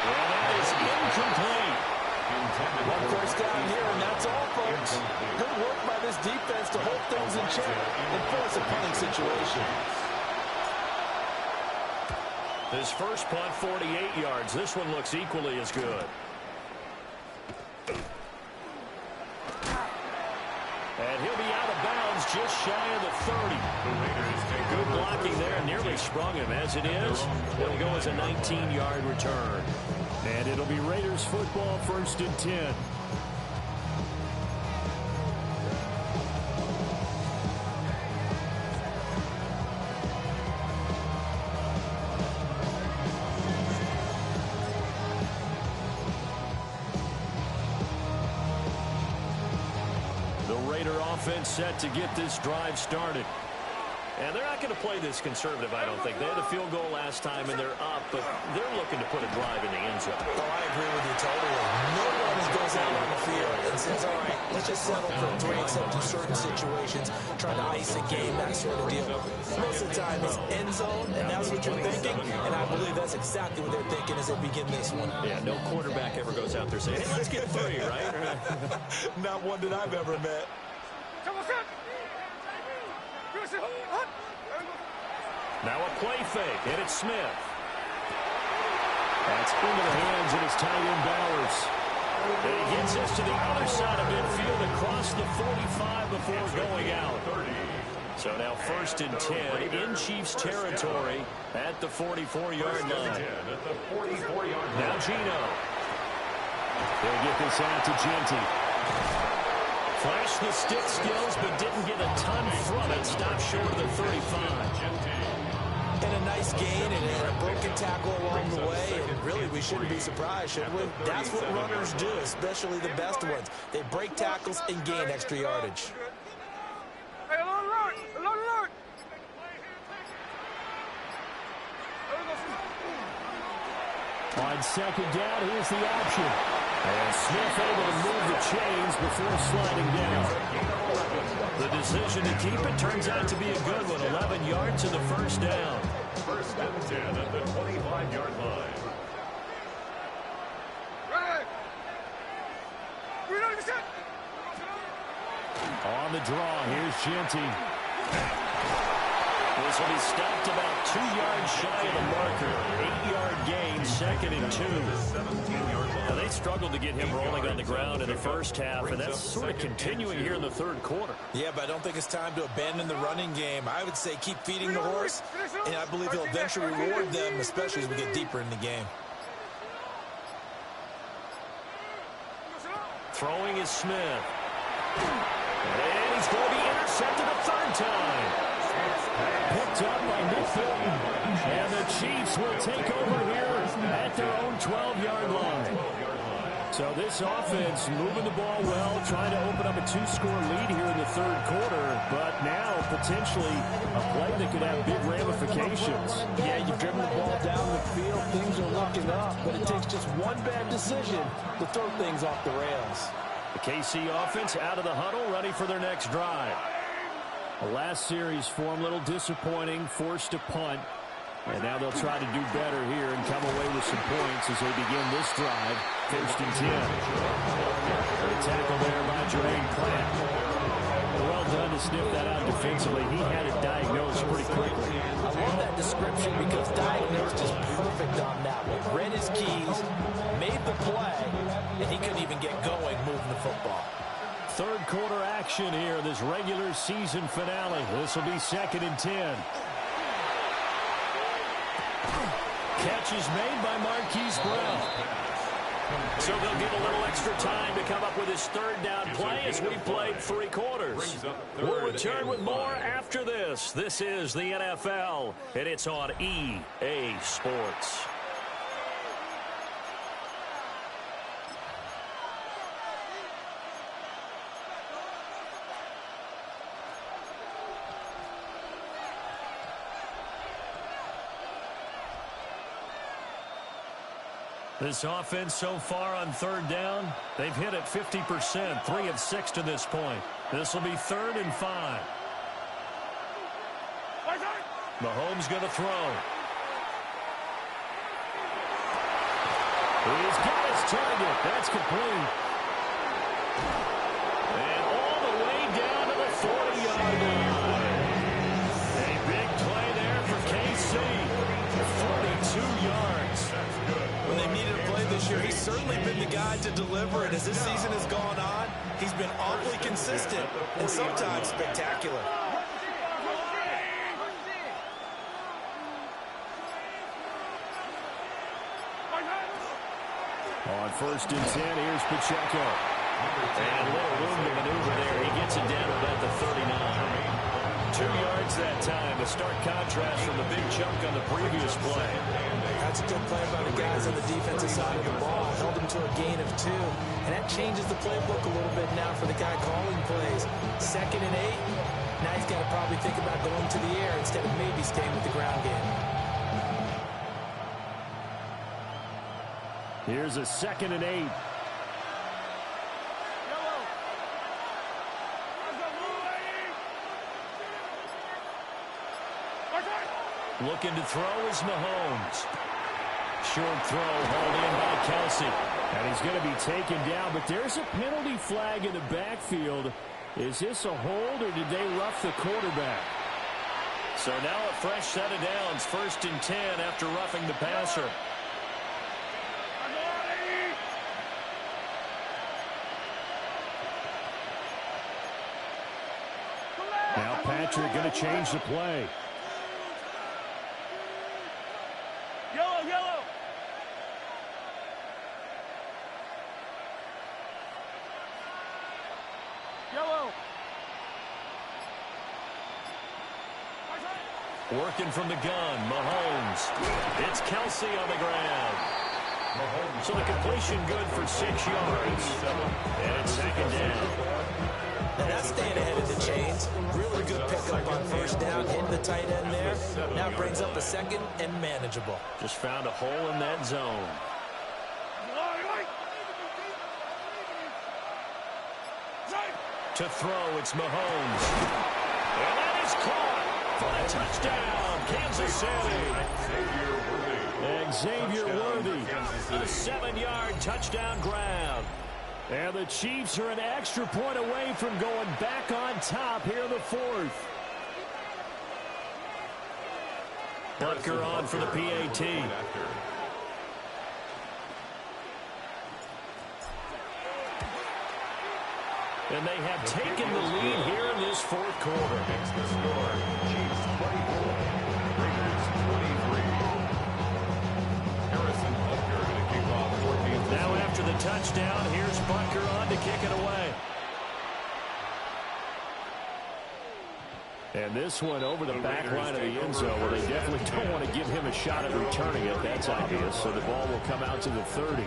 And that is incomplete. One first down here, and that's all, folks. Good work by this defense to hold things in check and force a punting situation. His first punt, 48 yards. This one looks equally as good. And he'll be out of bounds just shy of the 30. Good blocking there, nearly sprung him. As it is, it'll go as a 19-yard return. And it'll be Raiders football, 1st and 10. Offense set to get this drive started. And they're not going to play this conservative, I don't think. They had a field goal last time, and they're up, but they're looking to put a drive in the end zone. Oh, I agree with you totally. No one goes out on the field and says, all right, let's just settle for 3 except in certain situations, trying to ice a game, that sort of deal. Most of the time, it's end zone, and that's what you're thinking, and I believe that's exactly what they're thinking as they begin this one. Yeah, no quarterback ever goes out there saying, hey, let's get 3, right? Not one that I've ever met. Now a play fake, and it's Smith. That's into the hands of his tight end Bowers. And he gets us to the other side of midfield across the 45 before going out. So now 1st and 10 in Chiefs territory at the 44-yard line. Now Gino. They'll get this out to Genty. Flashed the stick skills, but didn't get a ton from it. Stopped short of the 35. And a nice gain and a broken tackle along the way. And really, we shouldn't be surprised, should we? That's what runners do, especially the best ones. They break tackles and gain extra yardage. On second down, here's the option. And Smith able to move the chains before sliding down. The decision to keep it turns out to be a good one. 11 yards to the first down. 1st and 10 at the 25-yard line. On the draw, here's Genty. This will be stopped about 2 yards shy of the marker. 8-yard gain, 2nd and 2. Now, they struggled to get him rolling on the ground in the first half, and that's sort of continuing here in the 3rd quarter. Yeah, but I don't think it's time to abandon the running game. I would say keep feeding the horse, and I believe he'll eventually reward them, especially as we get deeper in the game. Throwing is Smith. And he's going to be intercepted a 3rd time. Picked up by Nick Fulton. And the Chiefs will take over here at their own 12-yard line. So this offense moving the ball well, trying to open up a 2-score lead here in the 3rd quarter, but now potentially a play that could have big ramifications. Yeah, you've driven the ball down the field, things are looking up, but it takes just one bad decision to throw things off the rails. The KC offense out of the huddle, ready for their next drive. The last series for them, a little disappointing, forced to punt. And now they'll try to do better here and come away with some points as they begin this drive. 1st and 10. Great tackle there by Jermaine Pratt. Well done to sniff that out defensively. He had it diagnosed pretty quickly. I love that description because diagnosed is perfect on that one. Read his keys, made the play, and he couldn't even get going moving the football. 3rd quarter action here, this regular season finale. This will be 2nd and 10. Catch is made by Marquise Brown. So they'll get a little extra time to come up with his third down play as we played 3 quarters. We'll return with more after this. This is the NFL, and it's on EA Sports. This offense so far on third down, they've hit it 50%, 3 of 6 to this point. This will be 3rd and 5. Mahomes going to throw. He's got his target. That's complete. And all the way down to the 40-yard line. A big play there for KC. 42 yards. When they needed a play this year, he's certainly been the guy to deliver it. As this season has gone on, he's been awfully consistent and sometimes spectacular. On 1st and 10, here's Pacheco. And a little room to maneuver there. He gets it down about the 39. 2 yards that time. A stark contrast from the big chunk on the previous play. That's a good play by the guys on the defensive side of the ball. Held him to a gain of 2. And that changes the playbook a little bit now for the guy calling plays. 2nd and 8. Now he's got to probably think about going to the air instead of maybe staying with the ground game. Here's a 2nd and 8. Looking to throw is Mahomes. Short throw hauled in by Kelsey. And he's going to be taken down, but there's a penalty flag in the backfield. Is this a hold, or did they rough the quarterback? So now a fresh set of downs, 1st and 10 after roughing the passer. Now Patrick going to change the play. Yellow. Working from the gun, Mahomes. It's Kelsey on the ground. So the completion good for 6 yards. And it's 2nd down. And that's staying ahead of the chains. Really good pickup on 1st down, hitting the tight end there. Now brings up a 2nd and manageable. Just found a hole in that zone. To throw, it's Mahomes. And that is caught for the touchdown, Kansas City. Xavier Worthy, a 7-yard touchdown grab. And the Chiefs are an extra point away from going back on top here in the 4th. Butker on for the PAT. And they have taken the lead here in this 4th quarter. Chiefs 24, Raiders 23. Harrison Butker going to kick off 14th. Now after the touchdown, here's Butker on to kick it away. And this one over the back line of the end zone, where they definitely don't want to give him a shot at returning it. That's obvious. So the ball will come out to the 30.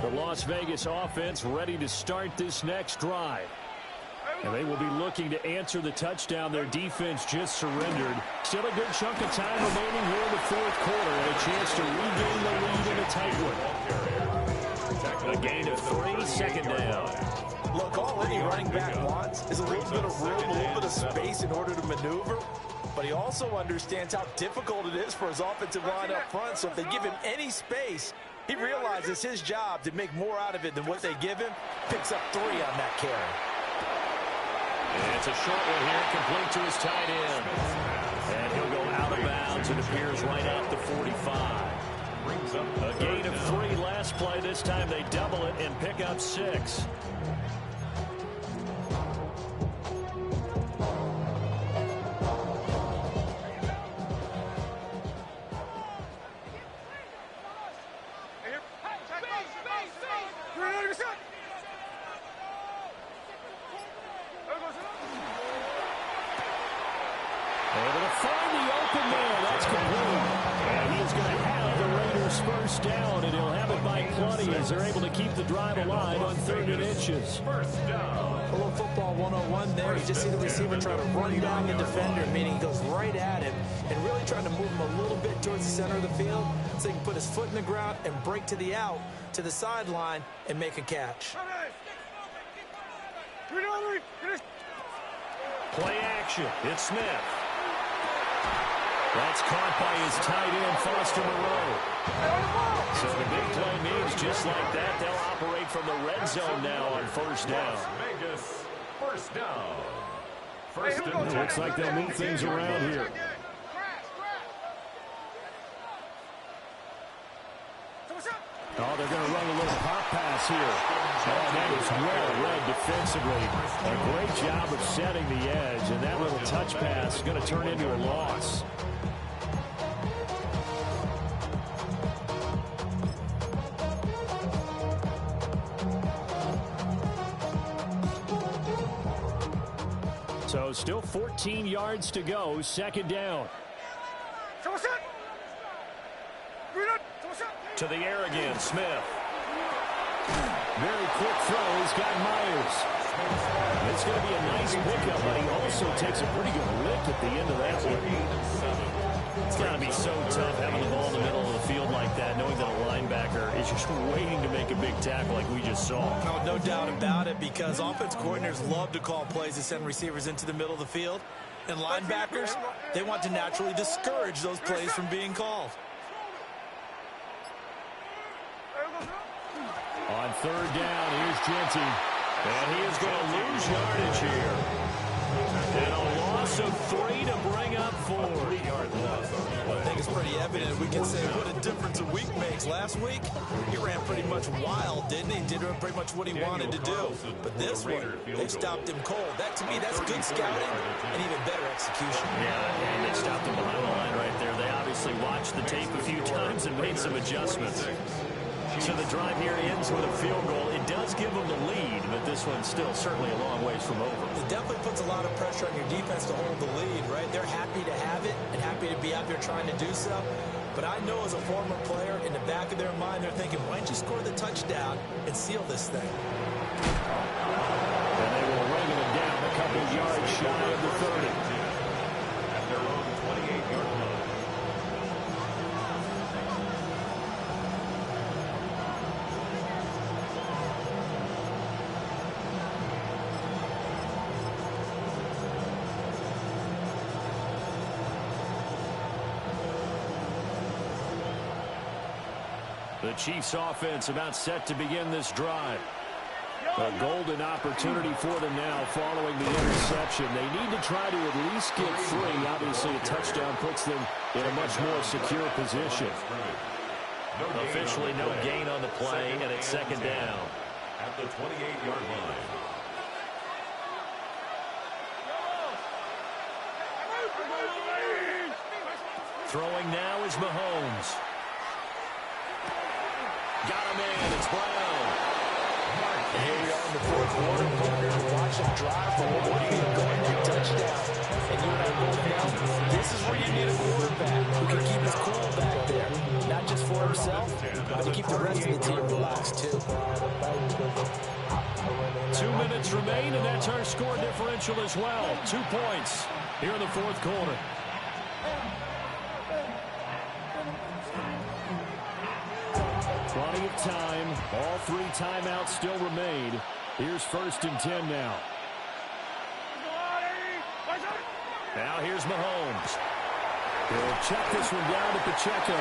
The Las Vegas offense ready to start this next drive. And they will be looking to answer the touchdown their defense just surrendered. Still a good chunk of time remaining here in the 4th quarter, and a chance to regain the lead in a tight one. A gain of 3, 2nd down. Look, all any running back wants is a little bit of room, a little bit of space in order to maneuver. But he also understands how difficult it is for his offensive line up front. So if they give him any space, he realizes his job to make more out of it than what they give him. Picks up 3 on that carry. And it's a short one here, complete to his tight end. And he'll go out of bounds. It appears right at the 45. A gain of 3 last play. This time they double it and pick up 6. Able to find the open man. That's complete. And he's going to have the Raiders first down, and he'll have it by plenty as they're able to keep the drive alive on 3rd and inches. First down. A little football 101 there. You just see the receiver trying to run down the defender, meaning he goes right at him and really trying to move him a little bit towards the center of the field so he can put his foot in the ground and break to the out, to the sideline, and make a catch. Play action. It's Smith. That's caught by his tight end, Foster Moreau. So the big play means just like that, they'll operate from the red zone now on first down. Las Vegas, first down. First and Looks like they'll move things around here. Oh, they're going to run a little pop pass here. Oh, that is well read defensively. A great job of setting the edge, and that little touch pass is going to turn into a loss. So still 14 yards to go, second down. To the air again, Smith. Very quick throw. He's got Myers. It's going to be a nice pickup, but he also takes a pretty good lick at the end of that one. It's got to be so tough having the ball in the middle of the field like that, knowing that a linebacker is just waiting to make a big tackle like we just saw. No doubt about it, because offense coordinators love to call plays to send receivers into the middle of the field. And linebackers, they want to naturally discourage those plays from being called. On third down, here's Genty. And he is going to lose yardage here. And a loss of 3 to bring up 4. I think it's pretty evident. We can say what a difference a week makes. Last week, he ran pretty much wild, didn't he? Did pretty much what he wanted to do. But this one, they stopped him cold. That, to me, that's good scouting and even better execution. Yeah, and they stopped him behind the line right there. They obviously watched the tape a few times and made some adjustments. So the drive here ends with a field goal. It does give them the lead, but this one's still certainly a long ways from over. It definitely puts a lot of pressure on your defense to hold the lead, right? They're happy to have it and happy to be out there trying to do so. But I know as a former player, in the back of their mind, they're thinking, why don't you score the touchdown and seal this thing? And they will ring him down a couple yards shy of the 30. At their own 28-yard line. The Chiefs offense about set to begin this drive. A golden opportunity for them now following the interception. They need to try to at least get 3. Obviously, a touchdown puts them in a much more secure position. Officially no gain on the play, and it's second down. At the 28-yard line. Throwing now is Mahomes. Got him in. It's Brown. And here we are in the fourth quarter. Partners watch them drive for what could be a going touchdown. And you and I both know this is where you need a quarterback who can keep his cool back there. Not just for himself, but to keep the rest of the team relaxed, too. 2 minutes remain, and that's our score differential as well. 2 points here in the fourth quarter. Plenty of time. All 3 timeouts still remain. Here's 1st and 10 now. Now here's Mahomes. He'll check this one down to Pacheco.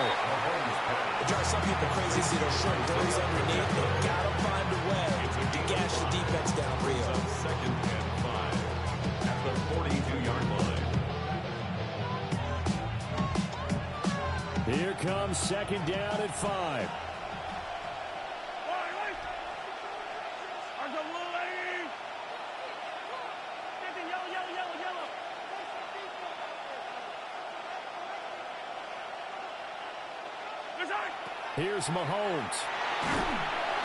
It drives some people crazy to see those short throws underneath. They've got to find a way to gash the defense down real. Second and 5 at the 42-yard line. Here comes second down at 5. Here's Mahomes.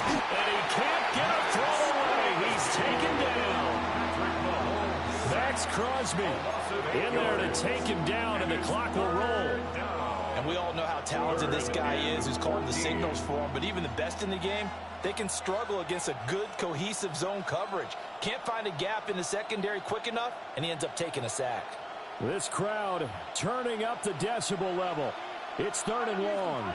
And he can't get Crosby in there to take him down, and the clock will roll. And we all know how talented this guy is who's calling the signals for him, but even the best in the game, they can struggle against a good, cohesive zone coverage. Can't find a gap in the secondary quick enough, and he ends up taking a sack. This crowd turning up the decibel level. It's 3rd and long.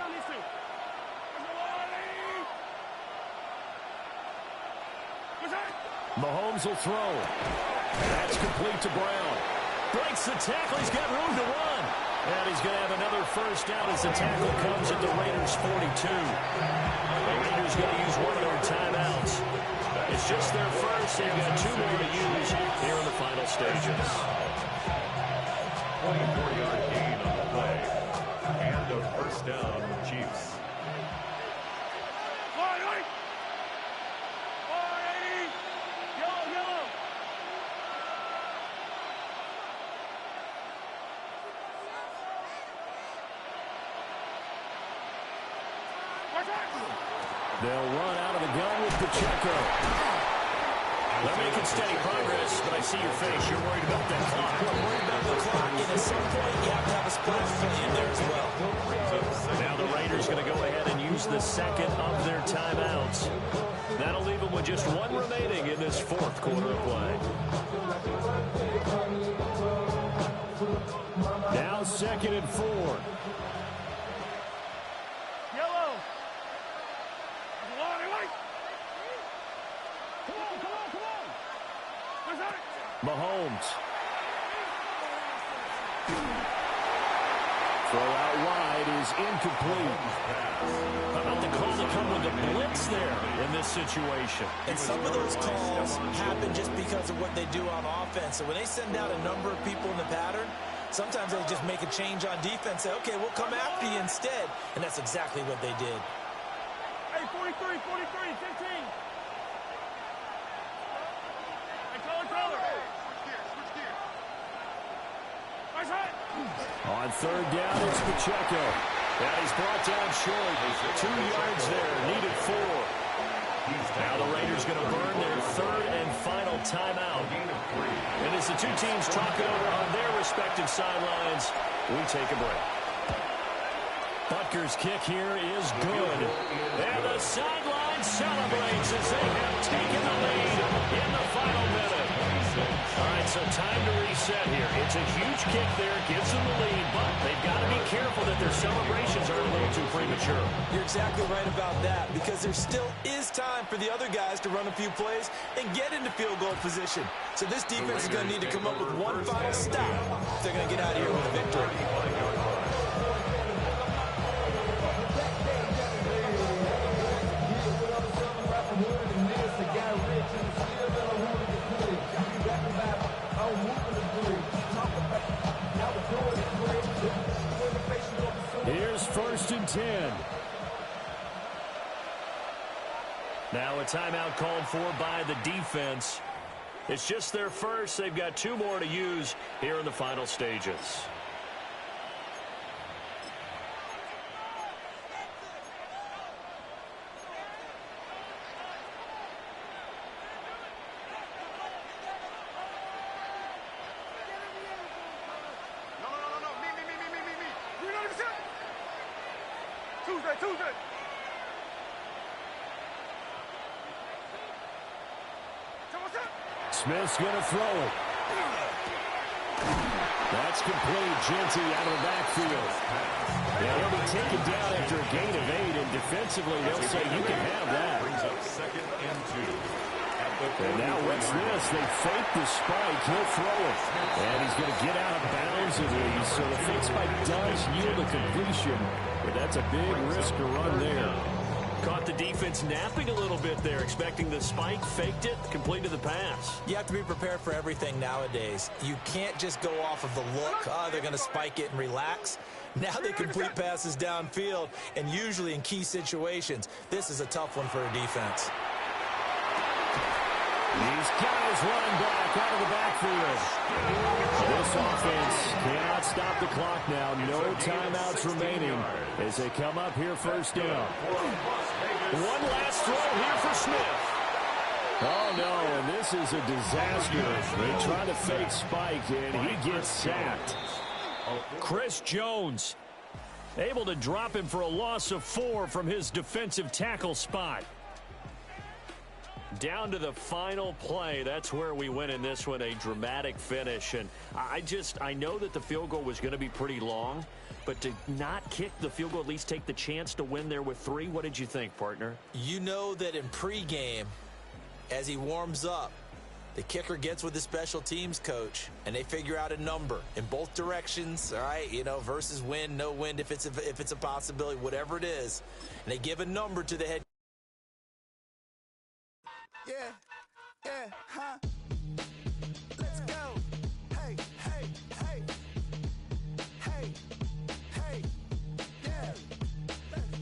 Mahomes will throw. That's complete to Brown. Breaks the tackle. He's got room to run. And he's going to have another first down as the tackle comes at the Raiders' 42. The Raiders going to use one of their timeouts. It's just their first. They've got 2 more to use here in the final stages. 24-yard gain on the play. And a first down, Chiefs. They'll run out of the gun with Pacheco. They're making steady progress, but I see your face. You're worried about that clock. I'm worried about the clock, and at some point you have to have a splash play in there as well. Now the Raiders going to go ahead and use the second of their timeouts. That'll leave them with just 1 remaining in this 4th quarter of play. Now 2nd and 4. Mahomes. Throw out wide is incomplete. How about the call to come with a blitz there in this situation? And some of those calls happen just because of what they do on offense. So when they send out a number of people in the pattern, sometimes they just make a change on defense. Say, okay, we'll come after you instead. And that's exactly what they did. Hey, 43, 15. On 3rd down, it's Pacheco. And he's brought down short. 2 yards there, needed 4. Now the Raiders going to burn their 3rd and final timeout. And as the 2 teams talk it over on their respective sidelines, we take a break. Butker's kick here is good. And the sideline celebrates as they have taken the lead in the final minute. All right, so time to reset here. It's a huge kick there, gives them the lead, but they've got to be careful that their celebrations are a little too premature. You're exactly right about that, because there still is time for the other guys to run a few plays and get into field goal position. So this defense is going to need to come up with one final stop if they're going to get out of here with a victory. Here's 1st and 10. Now a timeout called for by the defense. It's just their first. They've got 2 more to use here in the final stages. Tuesday. Smith's going to throw it. That's complete. Genty out of the backfield. Yeah, he'll be taken down after a gain of 8, and defensively they'll say you can have that. Brings up 2nd and 2. And now what's this? They fake the spike. He'll throw it. And he's going to get out of bounds at least. So the fake spike does yield a completion. But that's a big risk to run there. Caught the defense napping a little bit there, expecting the spike, faked it, completed the pass. You have to be prepared for everything nowadays. You can't just go off of the look, they're going to spike it and relax. Now they complete passes downfield, and usually in key situations, this is a tough one for a defense. These guys running back out of the backfield. This offense cannot stop the clock now. No timeouts remaining as they come up here 1st down. One last throw here for Smith. Oh, no, and this is a disaster. They try to fake Spike, and he gets sacked. Chris Jones able to drop him for a loss of 4 from his defensive tackle spot. Down to the final play. That's where we win in this one, a dramatic finish. And I know that the field goal was going to be pretty long, but to not kick the field goal, at least take the chance to win there with 3, what did you think, partner? You know that in pregame, as he warms up, the kicker gets with the special teams coach, and they figure out a number in both directions, all right, you know, versus wind, no wind, if it's a possibility, whatever it is. And they give a number to the head. Yeah, huh? Let's go. Hey, hey, hey. Hey, hey, yeah.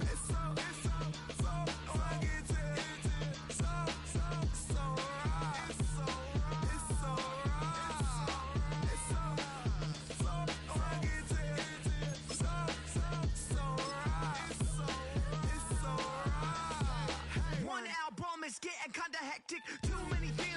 It's so I get it. So right. It's so right. It's so I get it. So right. It's so right. One album is getting kinda hectic. Too many things